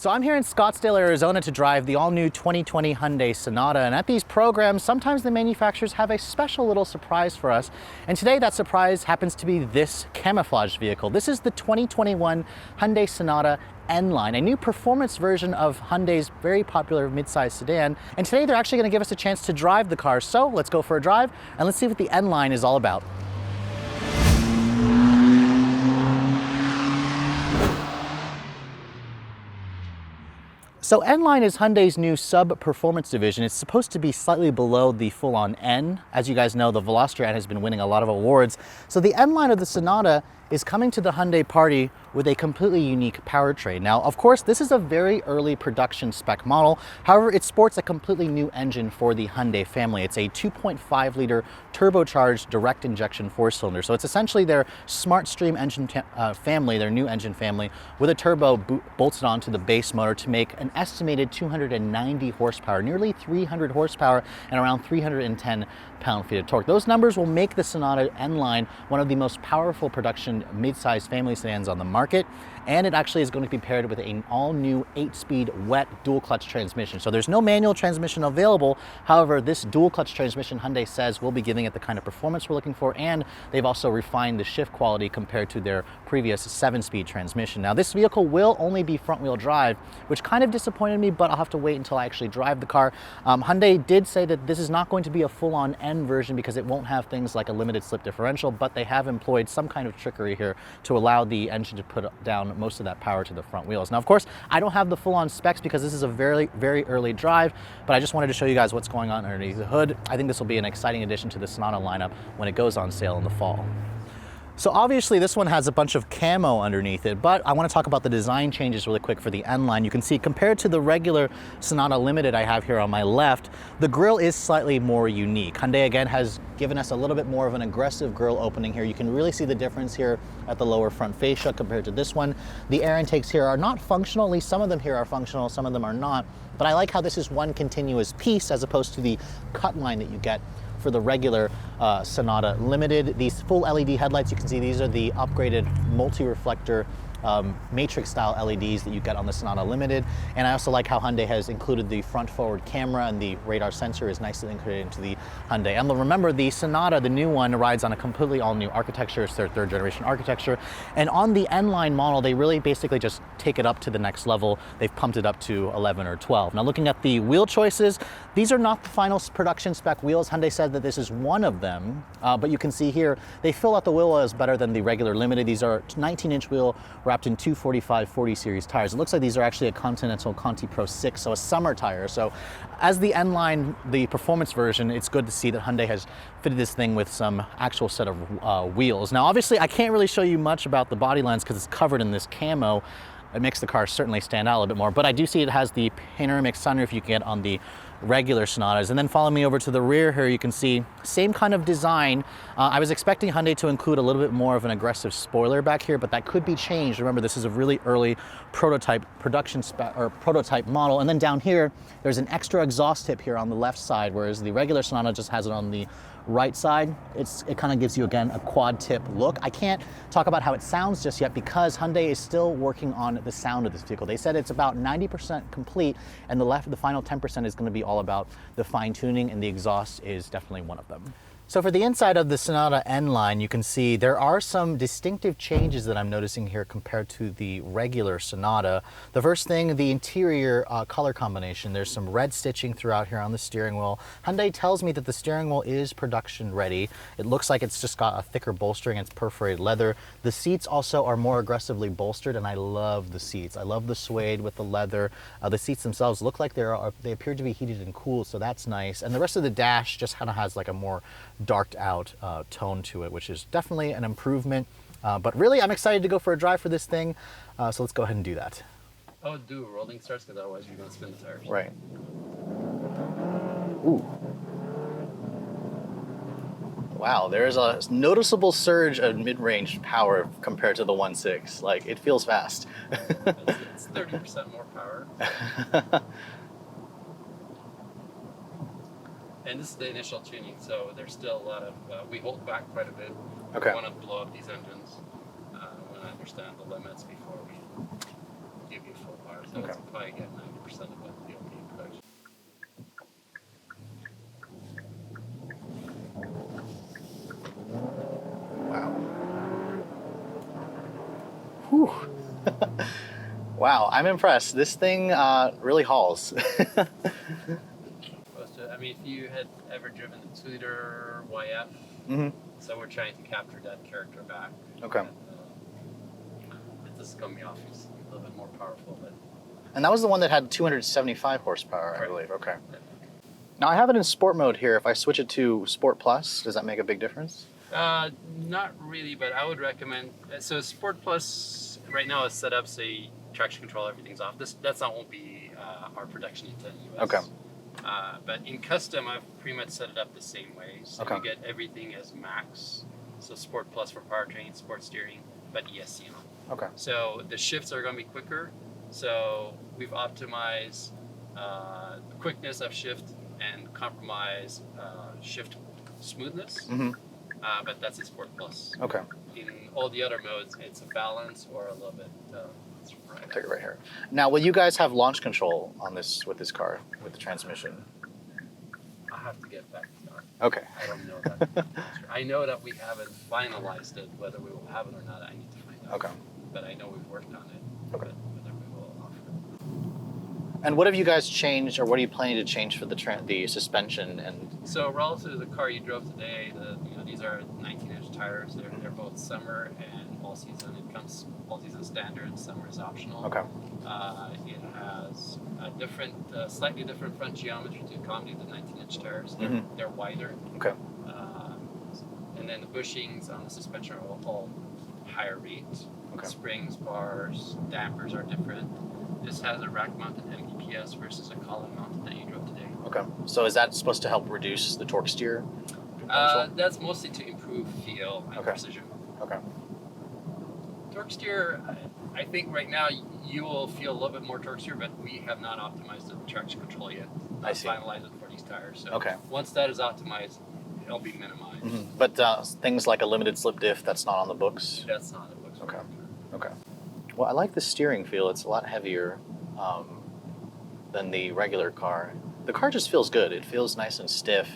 So I'm here in Scottsdale, Arizona to drive the all-new 2020 Hyundai Sonata, and at these programs, sometimes the manufacturers have a special little surprise for us. And today that surprise happens to be this camouflage vehicle. This is the 2021 Hyundai Sonata N-Line, a new performance version of Hyundai's very popular midsize sedan. And today they're actually going to give us a chance to drive the car. So let's go for a drive and let's see what the N-Line is all about. So N-Line is Hyundai's new sub-performance division. It's supposed to be slightly below the full-on N. As you guys know, the Veloster N has been winning a lot of awards. So the N-Line of the Sonata is coming to the Hyundai party with a completely unique powertrain. Now, of course, this is a very early production spec model. However, it sports a completely new engine for the Hyundai family. It's a 2.5 liter turbocharged direct injection four-cylinder. So it's essentially their SmartStream engine family, their new engine family, with a turbo bolted onto the base motor to make an estimated 290 horsepower, nearly 300 horsepower, and around 310 pound-feet of torque. Those numbers will make the Sonata N-Line one of the most powerful production mid-size family sedans on the market, and it actually is going to be paired with an all-new 8-speed wet dual-clutch transmission. So there's no manual transmission available. However, this dual-clutch transmission, Hyundai says, will be giving it the kind of performance we're looking for, and they've also refined the shift quality compared to their previous 7-speed transmission. Now, this vehicle will only be front-wheel drive, which kind of disappointed me, but I'll have to wait until I actually drive the car. Hyundai did say that this is not going to be a full-on N version because it won't have things like a limited slip differential, but they have employed some kind of trickery here to allow the engine to put down most of that power to the front wheels. Now, of course, I don't have the full-on specs because this is a very, very early drive, but I just wanted to show you guys what's going on underneath the hood. I think this will be an exciting addition to the Sonata lineup when it goes on sale in the fall. So obviously this one has a bunch of camo underneath it, but I want to talk about the design changes really quick for the N-Line. You can see compared to the regular Sonata Limited I have here on my left, the grille is slightly more unique. Hyundai again has given us a little bit more of an aggressive grille opening here. You can really see the difference here at the lower front fascia compared to this one. The air intakes here are not functional, at least some of them here are functional, some of them are not, but I like how this is one continuous piece as opposed to the cut line that you get for the regular Sonata Limited. These full LED headlights, you can see these are the upgraded multi-reflector matrix style LEDs that you get on the Sonata Limited. And I also like how Hyundai has included the front forward camera, and the radar sensor is nicely integrated into the Hyundai emblem. Remember, the Sonata, the new one, rides on a completely all new architecture. It's their third generation architecture. And on the N-Line model, they really basically just take it up to the next level. They've pumped it up to 11 or 12. Now, looking at the wheel choices, these are not the final production spec wheels. Hyundai said that this is one of them, but you can see here, they fill out the wheel wells better than the regular Limited. These are 19-inch wheel wrapped in 245/40 series tires. It looks like these are actually a Continental Conti Pro 6, so a summer tire. So as the N-Line, the performance version, it's good to see that Hyundai has fitted this thing with some actual set of wheels. Now, obviously, I can't really show you much about the body lines because it's covered in this camo. It makes the car certainly stand out a little bit more, but I do see it has the panoramic sunroof you can get on the regular Sonatas. And then follow me over to the rear here, you can see same kind of design. I was expecting Hyundai to include a little bit more of an aggressive spoiler back here, but that could be changed. Remember, this is a really early prototype production spec or prototype model. And then down here, there's an extra exhaust tip here on the left side, whereas the regular Sonata just has it on the right side. It kind of gives you, again, a quad tip look. I can't talk about how it sounds just yet because Hyundai is still working on the sound of this vehicle. They said it's about 90% complete, and the final 10% is going to be all about the fine tuning, and the exhaust is definitely one of them. So for the inside of the Sonata N-Line, you can see there are some distinctive changes that I'm noticing here compared to the regular Sonata. The first thing, the interior color combination. There's some red stitching throughout here on the steering wheel. Hyundai tells me that the steering wheel is production ready. It looks like it's just got a thicker bolstering, it's perforated leather. The seats also are more aggressively bolstered, and I love the seats. I love the suede with the leather. The seats themselves look like they appear to be heated and cooled, so that's nice. And the rest of the dash just kind of has like a more darked out tone to it, which is definitely an improvement. But really, I'm excited to go for a drive for this thing. So let's go ahead and do that. Oh, do rolling starts, because otherwise you're going to spin the tires. Right. Ooh. Wow, there is a noticeable surge of mid-range power compared to the 1.6. Like, it feels fast. It's 30% more power. And this is the initial tuning, so there's still a lot of, we hold back quite a bit. Okay. We want to blow up these engines. We want to understand the limits before we give you full power. So Okay. it's probably get 90% of what you'll be in production. Wow. Whew. Wow, I'm impressed. This thing really hauls. I mean, if you had ever driven the 2-liter YF, Mm-hmm. so we're trying to capture that character back. Okay. And, this is going to be obviously a little bit more powerful, but And that was the one that had 275 horsepower, I Right. believe. Okay. Yeah. Now I have it in sport mode here. If I switch it to Sport Plus, does that make a big difference? Not really, but I would recommend. So Sport Plus right now is set up so traction control, everything's off. That's not won't be our production intent in US. Okay. But in custom, I've pretty much set it up the same way. So Okay. you get everything as max. So Sport Plus for powertrain, sport steering, but ESC on. Okay. So the shifts are going to be quicker. So we've optimized quickness of shift and compromise shift smoothness. Mm-hmm. But that's a Sport Plus. Okay. In all the other modes, it's a balance or a little bit. Right. Take it right here. Now, will you guys have launch control on this with this car with the transmission? I have to get back to that. Okay. I don't know that. I know that we haven't finalized it. Whether we will have it or not, I need to find out. Okay. But I know we've worked on it. Okay. But whether we will offer it. And what have you guys changed, or what are you planning to change for the suspension and? So relative to the car you drove today, these are 19-inch tires. They're both summer and all season. It comes all season standard. Summer is optional. Okay. It has a different, slightly different front geometry to accommodate the 19-inch tires. They're wider. Okay. And then the bushings on the suspension are all higher rate. Okay. Springs, bars, dampers are different. This has a rack-mounted MDPS versus a column-mounted that you drove today. Okay. So is that supposed to help reduce the torque steer potential? That's mostly to improve feel and Okay. precision. Okay. Torque steer, I think right now you will feel a little bit more torque steer, but we have not optimized the traction control yet. I see. Finalized it for these tires. So Okay. once that is optimized, it'll be minimized. Mm-hmm. But things like a limited slip diff, that's not on the books? That's not it looks Okay. like. Okay. Well, I like the steering feel. It's a lot heavier than the regular car. The car just feels good. It feels nice and stiff,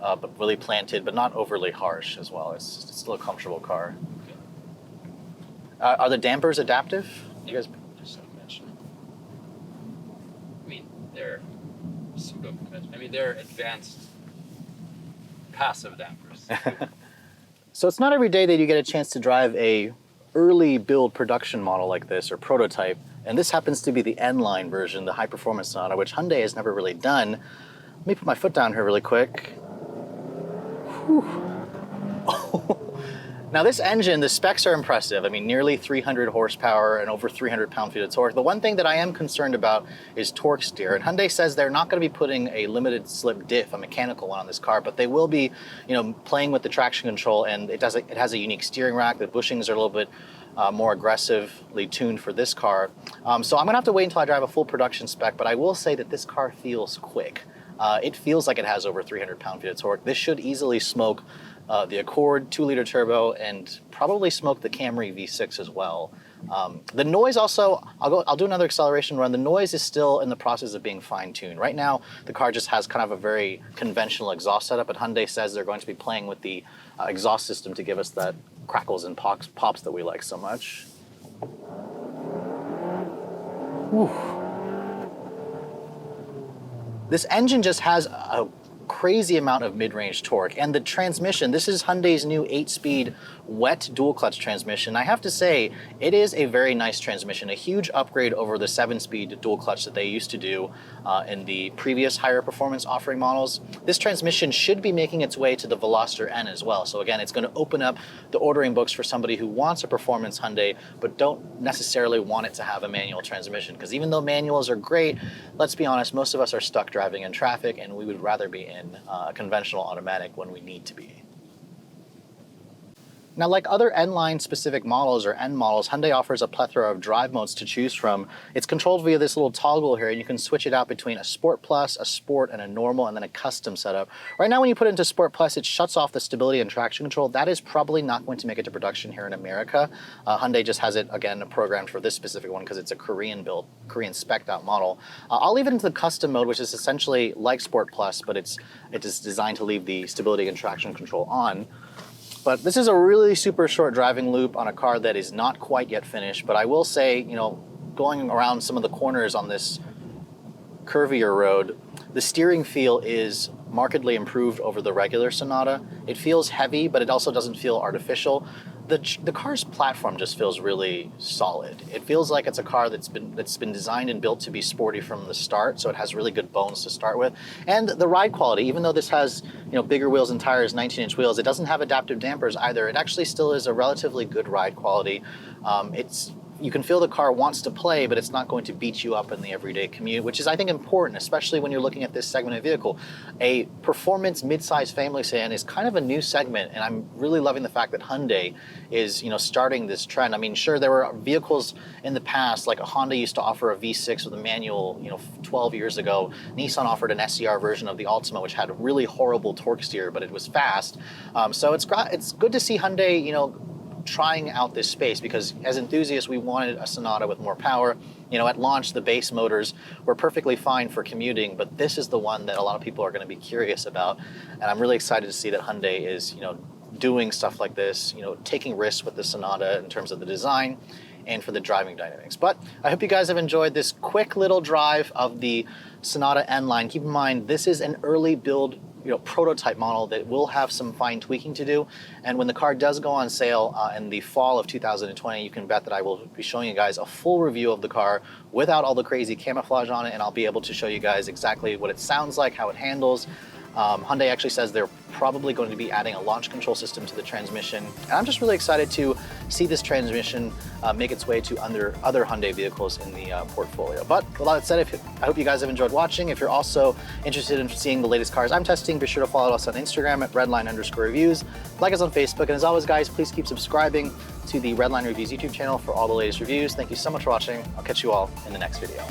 but really planted, but not overly harsh as well. It's still a comfortable car. Okay. Are the dampers adaptive? You guys? Just to mention. I mean, they're pseudo conventional. I mean, they're advanced passive dampers. So it's not every day that you get a chance to drive a early build production model like this, or prototype, and this happens to be the N-line version, the high performance Sonata, which Hyundai has never really done. Let me put my foot down here really quick. Whew. Now this engine, the specs are impressive. I mean, nearly 300 horsepower and over 300 pound-feet of torque. The one thing that I am concerned about is torque steer. And Hyundai says they're not going to be putting a limited slip diff, a mechanical one, on this car, but they will be, playing with the traction control. And it has a unique steering rack. The bushings are a little bit more aggressively tuned for this car. So I'm going to have to wait until I drive a full production spec. But I will say that this car feels quick. It feels like it has over 300 pound-feet of torque. This should easily smoke the Accord 2-liter turbo and probably smoke the Camry V6 as well. The noise also, I'll do another acceleration run. The noise is still in the process of being fine-tuned. Right now, the car just has kind of a very conventional exhaust setup, but Hyundai says they're going to be playing with the exhaust system to give us that crackles and pops that we like so much. Whew. This engine just has a crazy amount of mid-range torque, and the transmission, this is Hyundai's new 8-speed wet dual clutch transmission. I have to say, it is a very nice transmission, a huge upgrade over the 7-speed dual clutch that they used to do in the previous higher performance offering models. This transmission should be making its way to the Veloster N as well. So again, it's going to open up the ordering books for somebody who wants a performance Hyundai but don't necessarily want it to have a manual transmission, because even though manuals are great, let's be honest, most of us are stuck driving in traffic, and we would rather be in a conventional automatic when we need to be. Now, like other N-line specific models or N models, Hyundai offers a plethora of drive modes to choose from. It's controlled via this little toggle here, and you can switch it out between a Sport Plus, a Sport, and a normal, and then a custom setup. Right now, when you put it into Sport Plus, it shuts off the stability and traction control. That is probably not going to make it to production here in America. Hyundai just has it, again, programmed for this specific one because it's a Korean built, Korean spec'd out model. I'll leave it into the custom mode, which is essentially like Sport Plus, but it is designed to leave the stability and traction control on. But this is a really super short driving loop on a car that is not quite yet finished. But I will say, you know, going around some of the corners on this curvier road, the steering feel is markedly improved over the regular Sonata. It feels heavy, but it also doesn't feel artificial. The car's platform just feels really solid. It feels like it's a car that's been designed and built to be sporty from the start, so it has really good bones to start with. And the ride quality, even though this has, you know, bigger wheels and tires, 19-inch wheels, it doesn't have adaptive dampers either. It actually still is a relatively good ride quality. You can feel the car wants to play, but it's not going to beat you up in the everyday commute, which is, I think, important, especially when you're looking at this segment of vehicle. A performance mid-size family sedan is kind of a new segment, and I'm really loving the fact that Hyundai is, you know, starting this trend. I mean, sure, there were vehicles in the past, like a Honda used to offer a V6 with a manual, you know, 12 years ago. Nissan offered an SCR version of the Altima, which had a really horrible torque steer, but it was fast. So it's good to see Hyundai, you know, trying out this space, because as enthusiasts we wanted a Sonata with more power. You know, at launch the base motors were perfectly fine for commuting, but this is the one that a lot of people are going to be curious about, and I'm really excited to see that Hyundai is, you know, doing stuff like this, you know, taking risks with the Sonata in terms of the design and for the driving dynamics. But I hope you guys have enjoyed this quick little drive of the Sonata N-Line. Keep in mind, this is an early build, you know, prototype model that will have some fine tweaking to do. And when the car does go on sale in the fall of 2020, you can bet that I will be showing you guys a full review of the car without all the crazy camouflage on it, and I'll be able to show you guys exactly what it sounds like, how it handles. Hyundai actually says they're probably going to be adding a launch control system to the transmission. And I'm just really excited to see this transmission make its way to other Hyundai vehicles in the portfolio. But with all that said, I hope you guys have enjoyed watching. If you're also interested in seeing the latest cars I'm testing, be sure to follow us on Instagram at Redline_reviews. Like us on Facebook. And as always, guys, please keep subscribing to the Redline Reviews YouTube channel for all the latest reviews. Thank you so much for watching. I'll catch you all in the next video.